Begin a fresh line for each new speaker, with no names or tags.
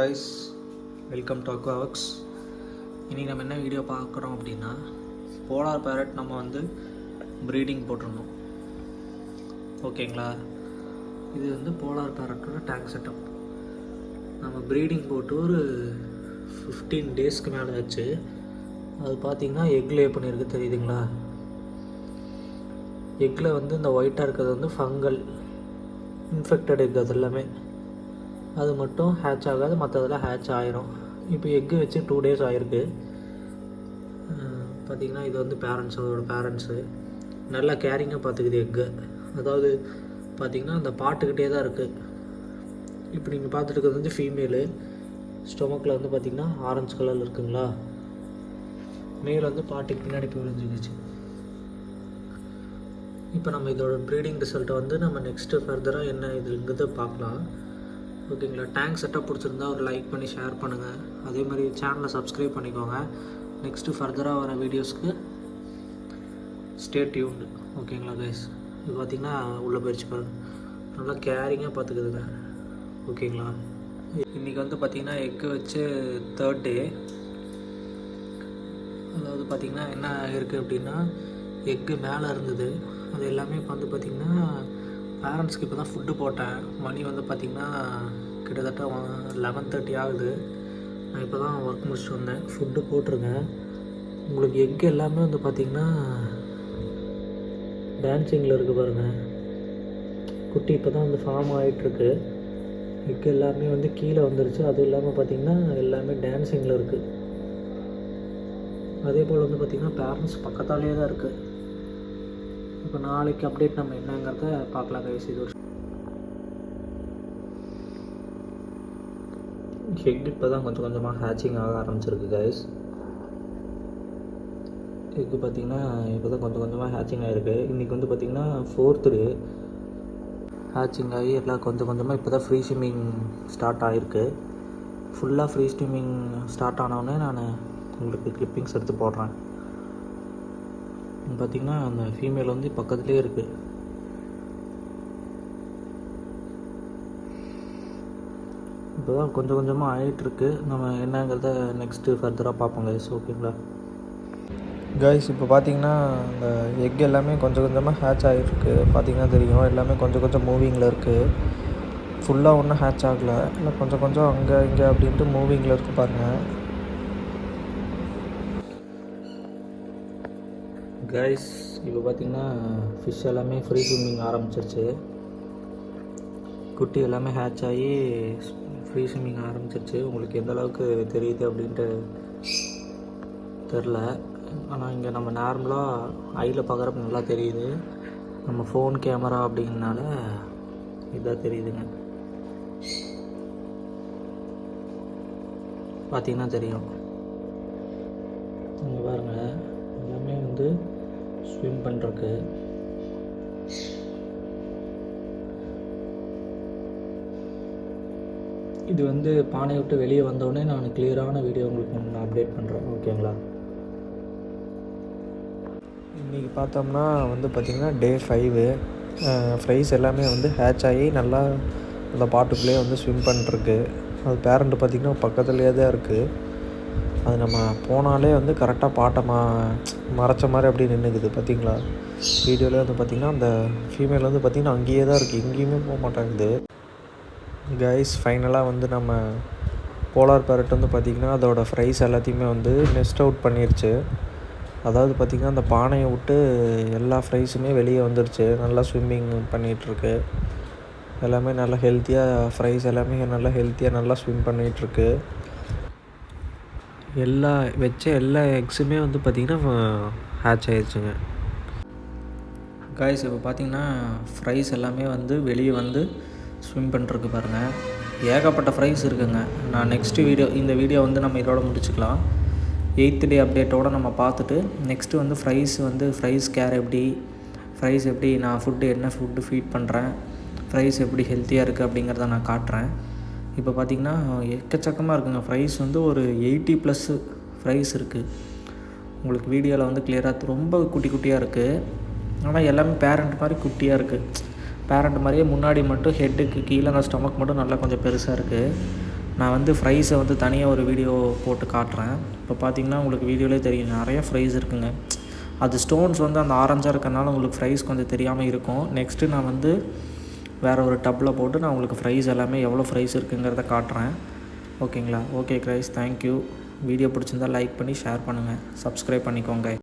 guys, welcome to அக்வாவர்க்ஸ். இன்றைக்கி நம்ம என்ன வீடியோ பார்க்குறோம் அப்படின்னா, போலார் பேரட் நம்ம வந்து ப்ரீடிங் போட்டிருந்தோம். ஓகேங்களா, இது வந்து போலார் பேரட்டோட டேங்க் செட்டப். நம்ம ப்ரீடிங் போட்டு ஒரு 15 டேஸ்க்கு மேலே ஆச்சு. அது பார்த்திங்கன்னா எக் லே பண்ணியிருக்கு, தெரியுதுங்களா? எக்கில் வந்து இந்த ஒயிட்டாக இருக்கிறது வந்து ஃபங்கல் இன்ஃபெக்டட் எக். அது எல்லாமே அது மட்டும் ஹேட்ச் ஆகாது, மற்றதெல்லாம் ஹேட்ச் ஆயிரும். இப்போ எக்கு வச்சு 2 டேஸ் ஆகிருக்கு. பார்த்திங்கன்னா இது வந்து அதோட பேரண்ட்ஸு நல்லா கேரிங்காக பார்த்துக்குது எக்கு. அதாவது பார்த்திங்கன்னா அந்த பாட்டுக்கிட்டே தான் இருக்குது. இப்போ நீங்கள் பார்த்துட்டு இருக்கிறது வந்து ஃபீமேலு. ஸ்டொமக்கில் வந்து பார்த்திங்கன்னா ஆரஞ்சு கலரில் இருக்குங்களா. மேல் வந்து பாட்டுக்கு பின்னாடி போய் விழுந்துக்குச்சு. இப்போ நம்ம இதோட ப்ரீடிங் ரிசல்ட்டை வந்து நம்ம நெக்ஸ்ட்டு ஃபர்தராக என்ன இதுங்கிறத பார்க்கலாம். ஓகேங்களா, டேங்க் செட்டப் பிடிச்சிருந்தா ஒரு லைக் பண்ணி ஷேர் பண்ணுங்கள். அதே மாதிரி சேனலை சப்ஸ்கிரைப் பண்ணிக்கோங்க. நெக்ஸ்ட்டு ஃபர்தராக வர வீடியோஸ்க்கு ஸ்டே டியூன்டு. ஓகேங்களா கைஸ், இது பார்த்திங்கன்னா உள்ளே போயிடுச்சு பாருங்கள். நல்லா கேரிங்காக பார்த்துக்குதுங்க. ஓகேங்களா, இன்றைக்கி வந்து பார்த்திங்கன்னா எக்கு வச்சு 3rd டே. அதாவது பார்த்திங்கன்னா என்ன இருக்குது அப்படின்னா, எக்கு மேலே இருந்தது. அது எல்லாமே இப்போ வந்து பார்த்திங்கன்னா பேரண்ட்ஸ்க்கு இப்போ தான் ஃபுட்டு போட்டேன். மணி வந்து பார்த்திங்கன்னா கிட்டத்தட்ட 11:30 ஆகுது. நான் இப்போ தான் ஒர்க் முடிச்சுட்டு வந்தேன். ஃபுட்டு போட்டிருக்கேன். உங்களுக்கு எக் எல்லாமே வந்து பார்த்திங்கன்னா டான்ஸிங்கில் இருக்குது பாருங்கள். குட்டி இப்போ தான் வந்து ஃபார்ம் ஆகிட்டுருக்கு. எக் எல்லாமே வந்து கீழே வந்துருச்சு. அதுவும் இல்லாமல் பார்த்திங்கன்னா எல்லாமே டான்ஸிங்கில் இருக்குது. அதே போல் வந்து பார்த்திங்கன்னா பேரண்ட்ஸ் பக்கத்தாலேயே தான் இருக்குது. இப்போ நாளைக்கு அப்டேட் நம்ம என்னங்கிறத பார்க்கலாம் கைஸ். இது ஒரு எக் இப்போ தான் கொஞ்சம் கொஞ்சமாக ஹேச்சிங் ஆக ஆரம்பிச்சிருக்கு கைஸ். எக்கு பார்த்திங்கன்னா இப்போ தான் கொஞ்சம் கொஞ்சமாக ஹேச்சிங் ஆகிருக்கு. இன்றைக்கி வந்து பார்த்திங்கன்னா 4th டே ஹேச்சிங் ஆகி எல்லாம் கொஞ்சம் கொஞ்சமாக இப்போ தான் ஃப்ரீ ஸ்விம்மிங் ஸ்டார்ட் ஆகிருக்கு. ஃபுல்லாக ஃப்ரீ ஸ்விம்மிங் ஸ்டார்ட் ஆனவுடனே நான் உங்களுக்கு கிளிப்பிங்ஸ் எடுத்து போடுறேன். பார்த்திங்கன்னா அந்த ஃபீமேல் வந்து பக்கத்துலேயே இருக்குது. இப்போ தான் கொஞ்சம் கொஞ்சமாக ஆகிட்டுருக்கு. நம்ம என்னங்கிறத நெக்ஸ்ட்டு ஃபர்தராக பார்ப்போம் கைஸ். ஓகேங்களா கைஸ், இப்போ பார்த்திங்கன்னா இந்த எக் எல்லாமே கொஞ்சம் கொஞ்சமாக ஹேட்ச் ஆகிருக்கு. பார்த்திங்கன்னா தெரியும், எல்லாமே கொஞ்சம் கொஞ்சம் மூவிங்கில் இருக்குது. ஃபுல்லாக ஒன்றும் ஹேட்ச் ஆகலை, இல்லை கொஞ்சம் கொஞ்சம் அங்கே இங்கே அப்படின்ட்டு மூவிங்கில் இருக்குது பாருங்கள் கைஸ். இப்போ பார்த்திங்கன்னா ஃபிஷ் எல்லாமே ஃப்ரீ ஸ்விம்மிங் ஆரம்பிச்சிருச்சு. குட்டி எல்லாமே ஹேட்ச் ஆகி ஃப்ரீ ஸ்விம்மிங் ஆரம்பிச்சிருச்சு. உங்களுக்கு எந்த அளவுக்கு தெரியுது அப்படின்ட்டு தெரில. ஆனால் இங்கே நம்ம நார்மலாக ஐயில் பார்க்குறப்ப நல்லா தெரியுது. நம்ம ஃபோன் கேமரா அப்படிங்கிறனால இதாக தெரியுதுங்க. பார்த்திங்கன்னா தெரியும். இங்கே பாருங்கள், எல்லாமே வந்து ஸ்விம் பண்ணுறக்கு. இது வந்து பானையை விட்டு வெளியே வந்தோடனே நான் கிளியரான வீடியோ உங்களுக்கு நான் அப்டேட் பண்ணுறேன். ஓகேங்களா, இன்றைக்கி பார்த்தோம்னா வந்து பார்த்திங்கன்னா டே 5. ஃப்ரைஸ் எல்லாமே வந்து ஹேட்ச் ஆகி நல்லா அந்த பாட்டுக்குள்ளேயே வந்து ஸ்விம் பண்ணிருக்கு. அது பேரண்ட்டு பார்த்திங்கன்னா பக்கத்துலேயே தான் இருக்குது. அது நம்ம போனாலே வந்து கரெக்டாக பாட்டை மறைச்ச மாதிரி அப்படி நின்றுக்குது. பார்த்திங்களா, வீடியோவில் வந்து பார்த்திங்கன்னா அந்த ஃபீமேல் வந்து பார்த்திங்கன்னா அங்கேயே தான் இருக்குது, எங்கேயுமே போக மாட்டேங்குது கைஸ். ஃபைனலாக வந்து நம்ம போலார் பேரட் வந்து பார்த்திங்கன்னா அதோட ஃப்ரைஸ் எல்லாத்தையுமே வந்து நெஸ்ட் அவுட் பண்ணிருச்சு. அதாவது பார்த்திங்கன்னா அந்த பானையை விட்டு எல்லா ஃப்ரைஸுமே வெளியே வந்துருச்சு. நல்லா ஸ்விம்மிங் பண்ணிகிட்ருக்கு. எல்லாமே நல்லா ஹெல்த்தியாக ஃப்ரைஸ் எல்லாமே நல்லா ஹெல்த்தியாக நல்லா ஸ்விம் பண்ணிகிட்ருக்கு. எல்லா எக்ஸுமே வந்து பார்த்திங்கன்னா ஹேட்ச் ஆகிடுச்சுங்க கைஸ். இப்போ பார்த்திங்கன்னா ஃப்ரைஸ் எல்லாமே வந்து வெளியே வந்து ஸ்விம் பண்ணிருக்கு பாருங்கள். ஏகப்பட்ட ஃப்ரைஸ் இருக்குங்க. நான் இந்த வீடியோ வந்து நம்ம இதோட முடிச்சுக்கலாம். 8th டே அப்டேட்டோடு நம்ம பார்த்துட்டு நெக்ஸ்ட்டு வந்து ஃப்ரைஸ் கேர் எப்படி, ஃப்ரைஸ் எப்படி நான் என்ன ஃபுட்டு ஃபீட் பண்ணுறேன், ஃப்ரைஸ் எப்படி ஹெல்த்தியாக இருக்குது அப்படிங்கிறத நான் காட்டுறேன். இப்போ பார்த்திங்கன்னா எக்கச்சக்கமாக இருக்குங்க ஃப்ரைஸ். வந்து ஒரு 80+ ஃப்ரைஸ் இருக்குது. உங்களுக்கு வீடியோவில் வந்து கிளியராக ரொம்ப குட்டி குட்டியாக இருக்குது. ஆனால் எல்லாமே பேரண்ட் மாதிரி குட்டியாக இருக்குது. பேரண்ட் மாதிரியே முன்னாடி மட்டும் ஹெட்டுக்கு கீழே அந்த ஸ்டொமக் மட்டும் நல்லா கொஞ்சம் பெருசாக இருக்குது. நான் வந்து ஃப்ரைஸை வந்து தனியாக ஒரு வீடியோ போட்டு காட்டுறேன். இப்போ பார்த்தீங்கன்னா உங்களுக்கு வீடியோவிலே தெரியும் நிறைய ஃப்ரைஸ் இருக்குங்க. அது ஸ்டோன்ஸ் வந்து அந்த ஆரஞ்சாக இருக்கறனால உங்களுக்கு ஃப்ரைஸ் கொஞ்சம் தெரியாமல் இருக்கும். நெக்ஸ்ட்டு நான் வந்து வேறு ஒரு டப்பில் போட்டு நான் உங்களுக்கு ஃப்ரைஸ் எல்லாமே எவ்வளோ ஃப்ரைஸ் இருக்குங்கிறத காட்டுறேன். ஓகேங்களா? Okay guys, thank you. வீடியோ பிடிச்சிருந்தால் லைக் பண்ணி ஷேர் பண்ணுங்கள், சப்ஸ்கிரைப் பண்ணிக்கோங்க.